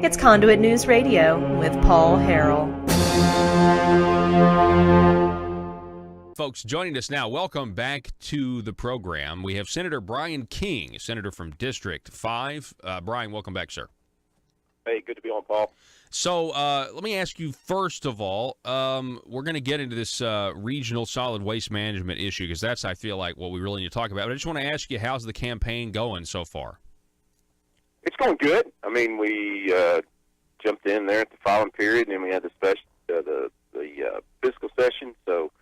It's Conduit News Radio with Paul Harrell. Folks, joining us now, welcome back to the program. We have Senator Bryan King, senator from District 5. Bryan, welcome back, sir. Hey, good to be on, Paul. So let me ask you, first of all, we're going to get into this regional solid waste management issue because that's, I feel like, what we really need to talk about. But I just want to ask you, how's the campaign going so far? It's going good. I mean, we jumped in there at the filing period, and then we had the fiscal session. So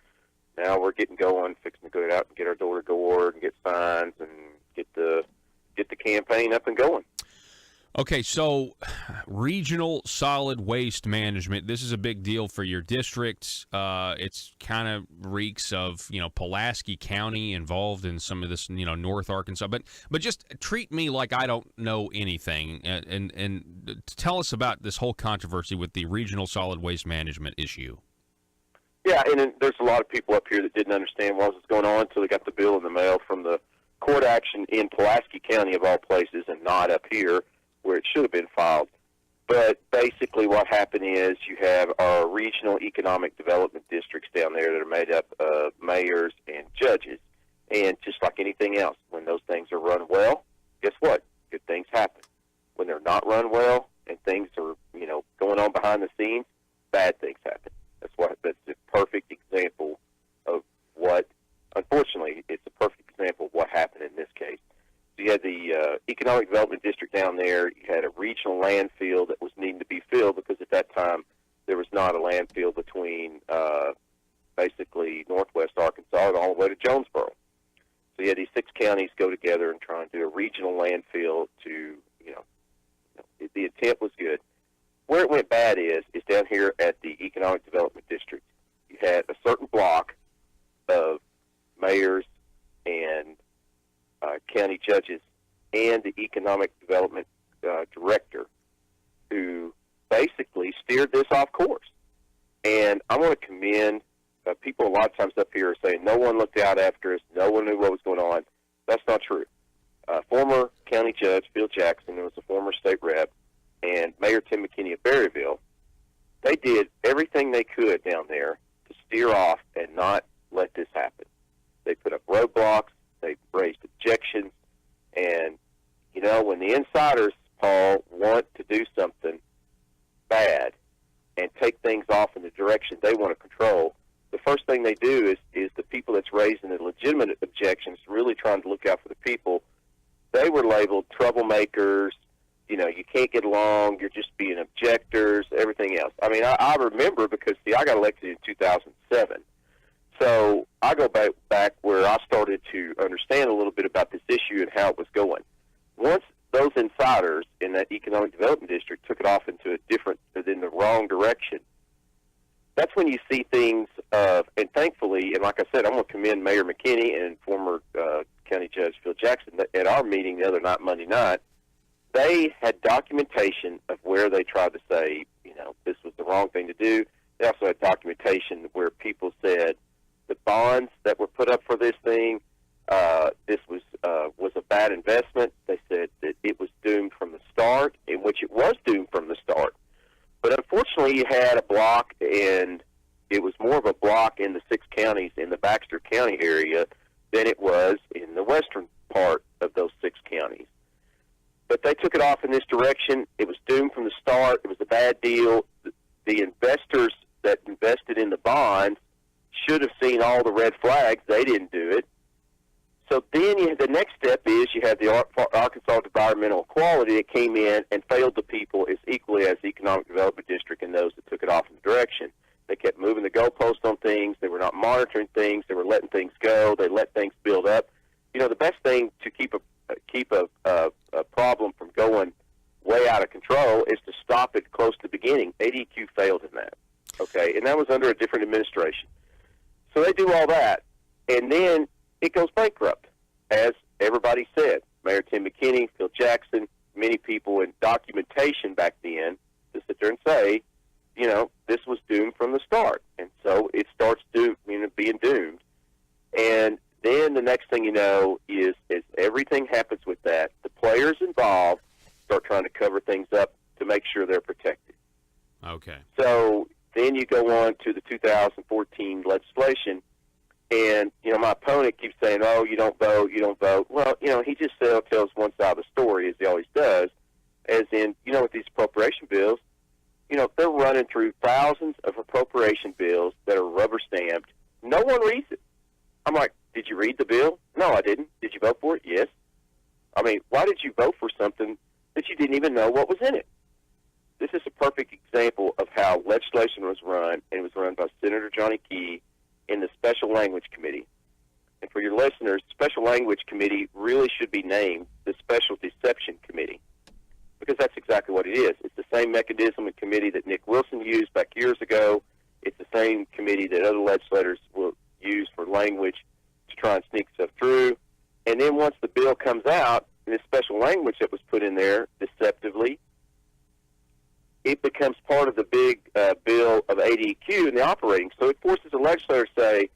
now we're getting going, fixing to go out and get our door-to-door and get signs and get the campaign up and going. Okay, so regional solid waste management, this is a big deal for your districts. It's kind of reeks of, Pulaski County involved in some of this, North Arkansas. But just treat me like I don't know anything and tell us about this whole controversy with the regional solid waste management issue. Yeah, and there's a lot of people up here that didn't understand what was going on until they got the bill in the mail from the court action in Pulaski County, of all places, and not up here, where it should have been filed. But basically what happened is you have our regional economic development districts down there that are made up of mayors and judges. And just like anything else, when those things are run well, guess what? Good things happen. When they're not run well and things are, going on behind the scenes, bad things happen. That's a perfect example of what, unfortunately, it's a perfect example of what happened in this case. You had the economic development district down there. You had a regional landfill that was needing to be filled because at that time there was not a landfill between basically northwest Arkansas and all the way to Jonesboro. So you had these 6 counties go together and try and do a regional landfill to, the intent was good. Where it went bad is down here at the economic development district. You had a certain block of mayors and county judges and the economic development director who basically steered this off course. And I want to commend people a lot of times up here are saying no one looked out after us, no one knew what was going on. That's not true. Former county judge Phil Jackson, who was a former state rep, and Mayor Tim McKinney of Berryville, they did everything they could down there to steer off and not let this happen. They put up roadblocks. They raised objections, and, when the insiders, Paul, want to do something bad and take things off in the direction they want to control, the first thing they do is the people that's raising the legitimate objections, really trying to look out for the people, they were labeled troublemakers, you can't get along, you're just being objectors, everything else. I mean, I remember because, I got elected in 2007. So I go back where I started to understand a little bit about this issue and how it was going. Once those insiders in that economic development district took it off into in the wrong direction, that's when you see things and thankfully, and like I said, I'm going to commend Mayor McKinney and former County Judge Phil Jackson at our meeting the other night, Monday night. They had documentation of where they tried to say, this was the wrong thing to do. They also had documentation where people said, the bonds that were put up for this thing, this was a bad investment. They said that it was doomed from the start, in which it was doomed from the start. But unfortunately, you had a block, and it was more of a block in the 6 counties in the Baxter County area than it was in the western part of those 6 counties. But they took it off in this direction. It was doomed from the start. It was a bad deal. The investors that invested in the bonds should have seen all the red flags. They didn't do it. So then the next step is you have the Arkansas Environmental Equality that came in and failed the people as equally as the Economic Development District and those that took it off in the direction. They kept moving the goalposts on things. They were not monitoring things. They were letting things go. They let things build up. The best thing to keep a problem from going way out of control is to stop it close to the beginning. ADQ failed in that. Okay, and that was under a different administration. So they do all that, and then it goes bankrupt, as everybody said. Mayor Tim McKinney, Phil Jackson, many people in documentation back then to sit there and say, this was doomed from the start. And so it starts being doomed. And then the next thing you know is everything happens with that, the players involved start trying to cover things up to make sure they're protected. Okay. So then you go on to the 2014 legislation, and, my opponent keeps saying, oh, you don't vote, you don't vote. Well, he just tells one side of the story, as he always does, as in, with these appropriation bills, they're running through thousands of appropriation bills that are rubber stamped. No one reads it. I'm like, did you read the bill? No, I didn't. Did you vote for it? Yes. I mean, why did you vote for something that you didn't even know what was in it? This is a perfect example of how legislation was run, and it was run by Senator Johnny Key in the Special Language Committee. And for your listeners, the Special Language Committee really should be named the Special Deception Committee, because that's exactly what it is. It's the same mechanism and committee that Nick Wilson used back years ago. It's the same committee that other legislators will use for language to try and sneak stuff through. And then once the bill comes out, and this special language that was put in there deceptively, it becomes part of the big bill of ADQ in the operating. So it forces the legislator to say,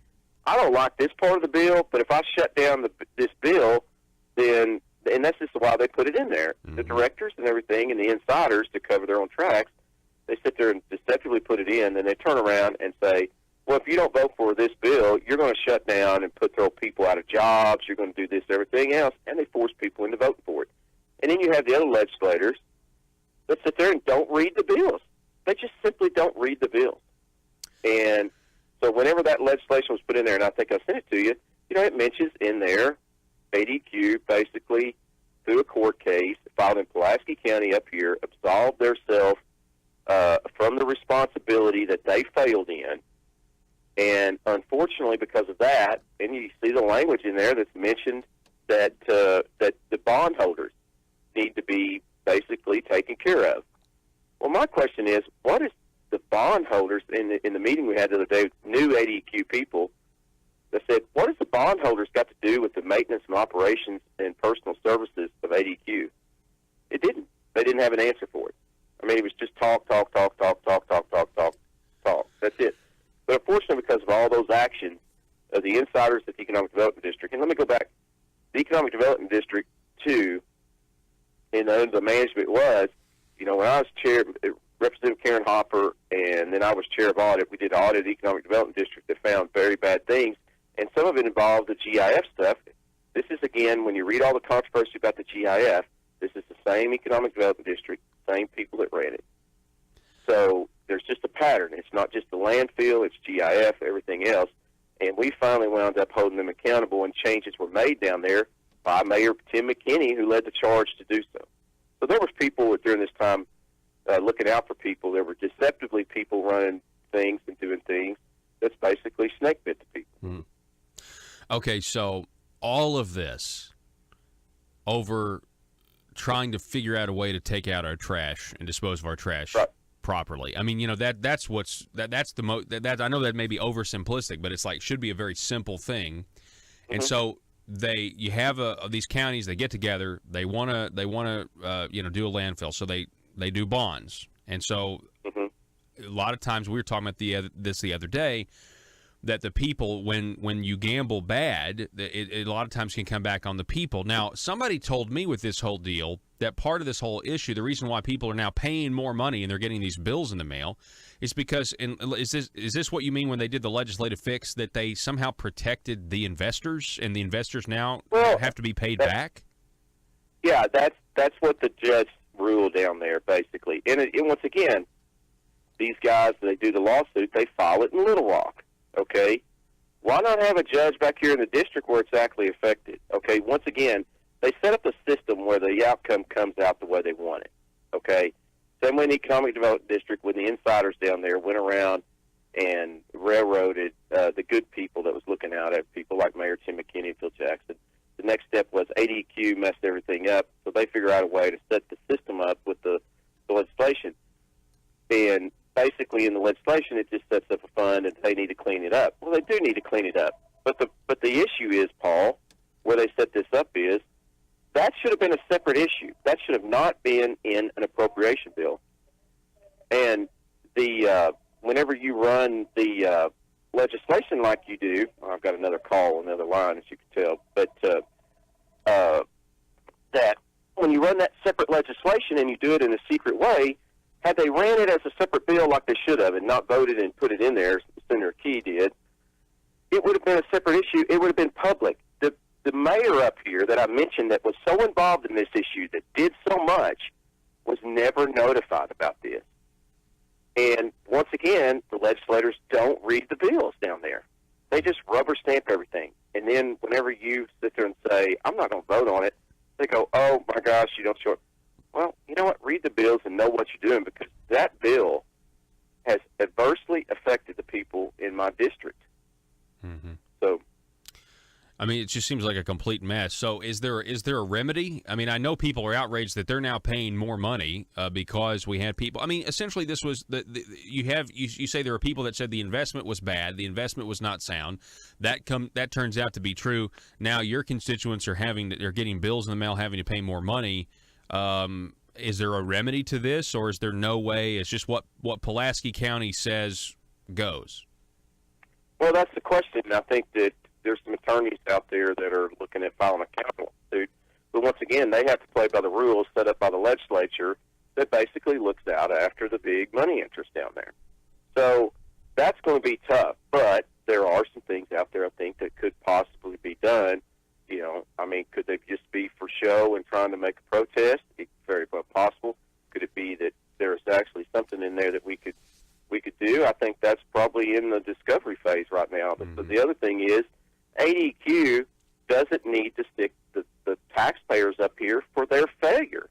I don't like this part of the bill, but if I shut down this bill, then, and that's just why they put it in there. Mm-hmm. The directors and everything and the insiders to cover their own tracks, they sit there and deceptively put it in, and they turn around and say, well, if you don't vote for this bill, you're going to shut down and throw people out of jobs, you're going to do this, everything else, and they force people into voting for it. And then you have the other legislators that sit there and don't read the bills. They just simply don't read the bills. And so whenever that legislation was put in there, and I think I sent it to you, it mentions in there ADQ basically, through a court case, filed in Pulaski County up here, absolved themselves from the responsibility that they failed in. And unfortunately, because of that, and you see the language in there that's mentioned that that the bondholders need to be basically taken care of. Well, my question is, what is the bondholders in the meeting we had the other day with new ADQ people that said, what has the bondholders got to do with the maintenance and operations and personal services of ADQ? It didn't. They didn't have an answer for it. I mean, it was just talk. That's it. But unfortunately, because of all those actions of the insiders at the Economic Development District, and let me go back, the Economic Development District 2, and the management was, when I was chair, Representative Karen Hopper, and then I was chair of audit, we did audit of the Economic Development District that found very bad things, and some of it involved the GIF stuff. This is, again, when you read all the controversy about the GIF, this is the same Economic Development District, same people that ran it. So there's just a pattern. It's not just the landfill, it's GIF, everything else. And we finally wound up holding them accountable, and changes were made down there by Mayor Tim McKinney, who led the charge to do so. So there was people during this time looking out for people. There were deceptively people running things and doing things that's basically snake bit to people. Mm-hmm. Okay, so all of this over trying to figure out a way to take out our trash and dispose of our trash properly. I mean, that's what's that's the most. That I know that may be oversimplistic, but it's like should be a very simple thing. And so you have these counties, they get together, they want to do a landfill, so they do bonds. And so a lot of times we were talking about this the other day, that the people, when you gamble bad, it a lot of times can come back on the people. Now, somebody told me with this whole deal that part of this whole issue, the reason why people are now paying more money and they're getting these bills in the mail, is because, is this what you mean when they did the legislative fix, that they somehow protected the investors, and the investors now have to be paid back? Yeah, that's what the judge ruled down there, basically. And once again, these guys, they do the lawsuit, they file it in Little Rock. Okay, why not have a judge back here in the district where it's actually affected? Okay, once again, they set up a system where the outcome comes out the way they want it. Okay, same way in the Economic Development District, when the insiders down there went around and railroaded the good people that was looking out at people like Mayor Tim McKinney and Phil Jackson. The next step was ADQ messed everything up, so they figure out a way to set the system up with the legislation. And basically, in the legislation, it just sets up a fund, and they need to clean it up. Well, they do need to clean it up. But the issue is, Paul, where they set this up is, that should have been a separate issue. That should have not been in an appropriation bill. And whenever you run the legislation like you do, I've got another call on the other line, as you can tell, but that when you run that separate legislation and you do it in a secret way, had they ran it as a separate bill like they should have and not voted and put it in there, as Senator Key did, it would have been a separate issue. It would have been public. The mayor up here that I mentioned that was so involved in this issue, that did so much, was never notified about this. And once again, the legislators don't read the bills down there. They just rubber stamp everything. And then whenever you sit there and say, I'm not going to vote on it, they go, oh, my gosh, you don't show it. Well, you know what? Read the bills and know what you're doing, because that bill has adversely affected the people in my district. Mm-hmm. So, I mean, it just seems like a complete mess. So is there a remedy? I mean, I know people are outraged that they're now paying more money because we had people. I mean, essentially, this was you say there are people that said the investment was bad, the investment was not sound. That turns out to be true. Now your constituents they're getting bills in the mail, having to pay more money. Is there a remedy to this, or is there no way? It's just what Pulaski County says goes. Well, that's the question. I think that there's some attorneys out there that are looking at filing a counter lawsuit. But once again, they have to play by the rules set up by the legislature that basically looks out after the big money interest down there. So that's going to be tough. But there are some things out there, I think, that could possibly be done. You know, I mean, could they just be for show and trying to make a protest? It's very well possible. Could it be that there's actually something in there that we could do? I think that's probably in the discovery phase right now. Mm-hmm. But the other thing is, ADQ doesn't need to stick the taxpayers up here for their failure.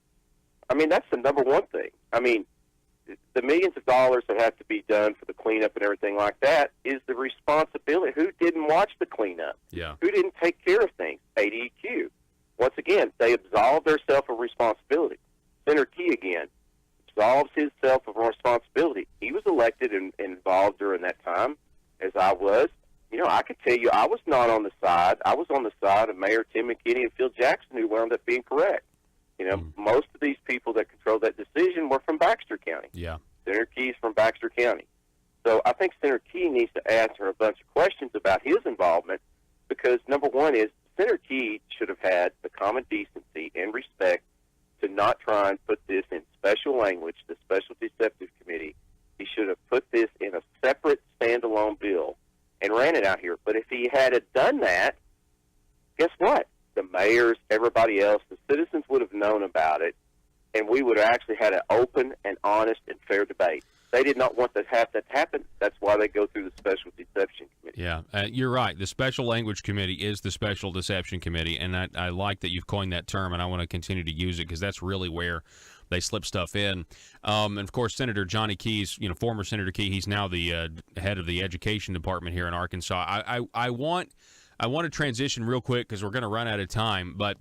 I mean, that's the number one thing. I mean, the millions of dollars that have to be done for the cleanup and everything like that is the responsibility. Who didn't watch the cleanup? Yeah. Who didn't take care of things? ADQ. Once again, they absolve themselves of responsibility. Senator Key, again, absolves himself of responsibility. He was elected and involved during that time, as I was. You know, I could tell you I was not on the side. I was on the side of Mayor Tim McKinney and Phil Jackson, who wound up being correct. You know, most of these people that control that decision were from Baxter County. Yeah. Senator Key's from Baxter County. So I think Senator Key needs to answer a bunch of questions about his involvement, because number one is Senator Key should have had the common decency and respect to not try and put this in special language, the Special Deceptive Committee. He should have put this in a separate standalone bill and ran it out here. But if he had done that, guess what? The mayors, everybody else, the citizens would have known about it, and we would have actually had an open and honest and fair debate. They did not want to have that happen. That's why they go through the Special Deception Committee. Yeah, you're right. The Special Language Committee is the Special Deception Committee, and I like that you've coined that term, and I want to continue to use it because that's really where they slip stuff in. And of course, Senator Johnny Keyes, former Senator Key, he's now the head of the Education Department here in Arkansas. I want to transition real quick because we're going to run out of time, but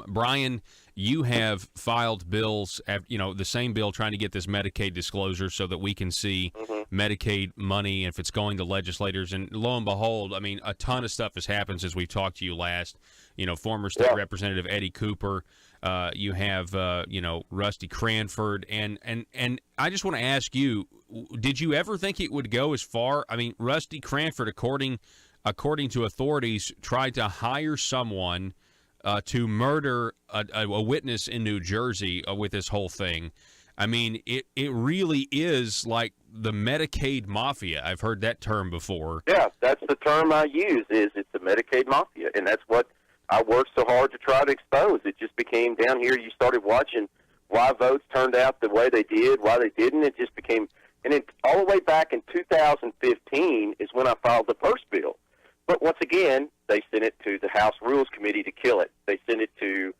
Bryan, you have filed bills, the same bill trying to get this Medicaid disclosure so that we can see Medicaid money if it's going to legislators. And lo and behold, I mean, a ton of stuff has happened since we talked to you last. Former State Representative Eddie Cooper. You have, Rusty Cranford. And I just want to ask you, did you ever think it would go as far? I mean, Rusty Cranford, according to authorities, tried to hire someone to murder a witness in New Jersey with this whole thing. I mean, it really is like the Medicaid mafia. I've heard that term before. Yeah, that's the term I use, is it's the Medicaid mafia, and that's what I worked so hard to try to expose. It just became down here, you started watching why votes turned out the way they did, why they didn't. It just became, and it, all the way back in 2015 is when I filed the first bill. But once again, they sent it to the House Rules Committee to kill it. They sent it to,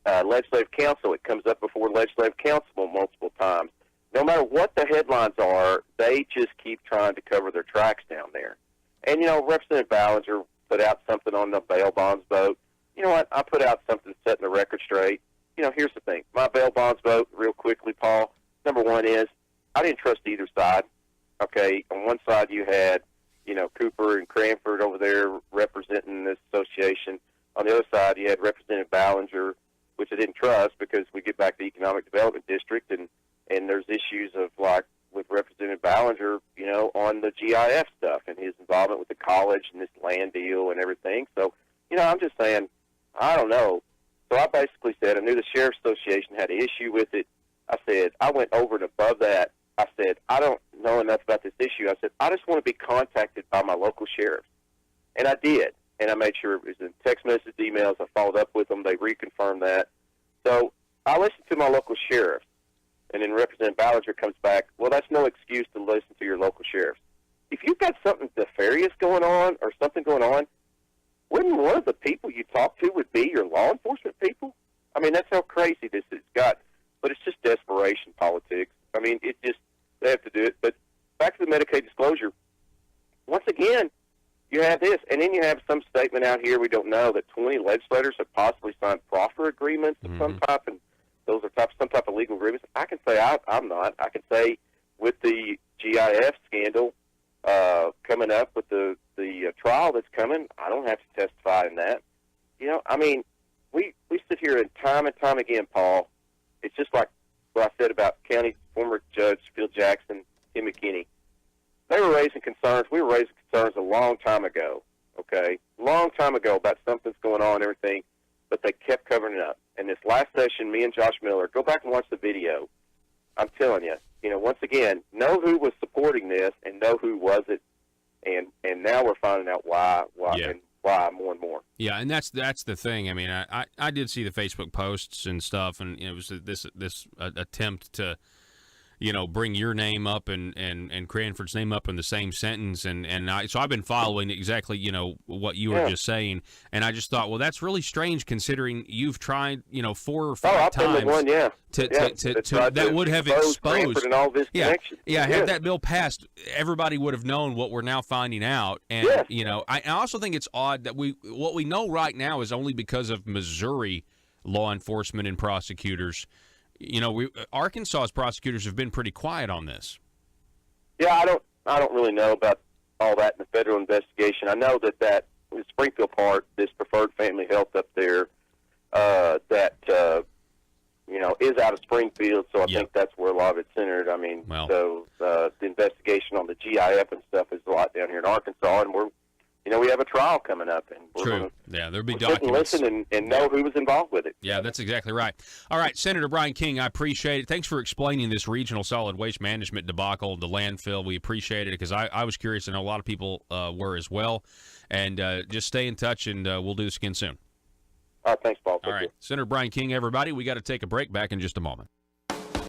Legislative Council. It comes up before Legislative Council multiple times. No matter what the headlines are, they just keep trying to cover their tracks down there. And, Representative Ballinger put out something on the bail bonds vote. You know what? I put out something setting the record straight. Here's the thing. My bail bonds vote, real quickly, Paul, number one is I didn't trust either side. Okay, on one side you had Cooper and Cranford over there representing this association. On the other side, you had Representative Ballinger, which I didn't trust because we get back to the Economic Development District, and there's issues of, like, with Representative Ballinger, on the GIF stuff and his involvement with the college and this land deal and everything. So, I'm just saying, I don't know. So I basically said, investigation, had an issue with it. I said, I went over and above that. I said, I don't know enough about this issue. I said, I just want to be contacted by my local sheriff. And I did. And I made sure it was in text message, emails. I followed up with them. They reconfirmed that. So I listened to my local sheriff. And then Representative Ballinger comes back, well, that's no excuse to listen to your local sheriff. If you've got something nefarious going on or something going on, wouldn't one of the people you talk to would be your law enforcement people? I mean, that's how crazy this has got. But it's just desperation politics. I mean, it just, they have to do it. But back to the Medicaid disclosure, once again, you have this, and then you have some statement out here we don't know that 20 legislators have possibly signed proffer agreements of some type, and those are some type of legal agreements. I can say I'm not. I can say with the GIF scandal coming up with the trial that's coming, I don't have to testify in that. You know, I mean, we sit here and time again, Paul. It's just like what I said about county former judge Phil Jackson, Tim McKinney. They were raising concerns. We were raising concerns a long time ago, okay? Long time ago about something's going on and everything, but they kept covering it up. And this last session, me and Josh Miller, go back and watch the video. I'm telling you, once again, know who was supporting this and know who wasn't. And now we're finding out why and why more and more. Yeah, and that's the thing. I mean, I did see the Facebook posts and stuff, and it was this attempt to, bring your name up and Cranford's name up in the same sentence, so I've been following exactly what you were just saying, and I just thought, well, that's really strange considering you've tried 4 or 5 times. The one, that would have exposed and all this connection. Had that bill passed, everybody would have known what we're now finding out, and I also think it's odd that what we know right now is only because of Missouri law enforcement and prosecutors. Arkansas's prosecutors have been pretty quiet on this. Yeah, I don't really know about all that in the federal investigation. I know that the Springfield part, this Preferred Family Health up there, is out of Springfield, so I think that's where a lot of it's centered. I mean, the investigation on the GIF and stuff is a lot down here in Arkansas, and we have a trial coming up, and True. There'll be documents. Listen and know who was involved with it. Yeah, that's exactly right. All right, Senator Bryan King, I appreciate it. Thanks for explaining this regional solid waste management debacle, the landfill. We appreciate it because I was curious, and a lot of people were as well. And just stay in touch, and we'll do this again soon. All right, thanks, Paul. All right, Senator Bryan King, everybody. We got to take a break. Back in just a moment.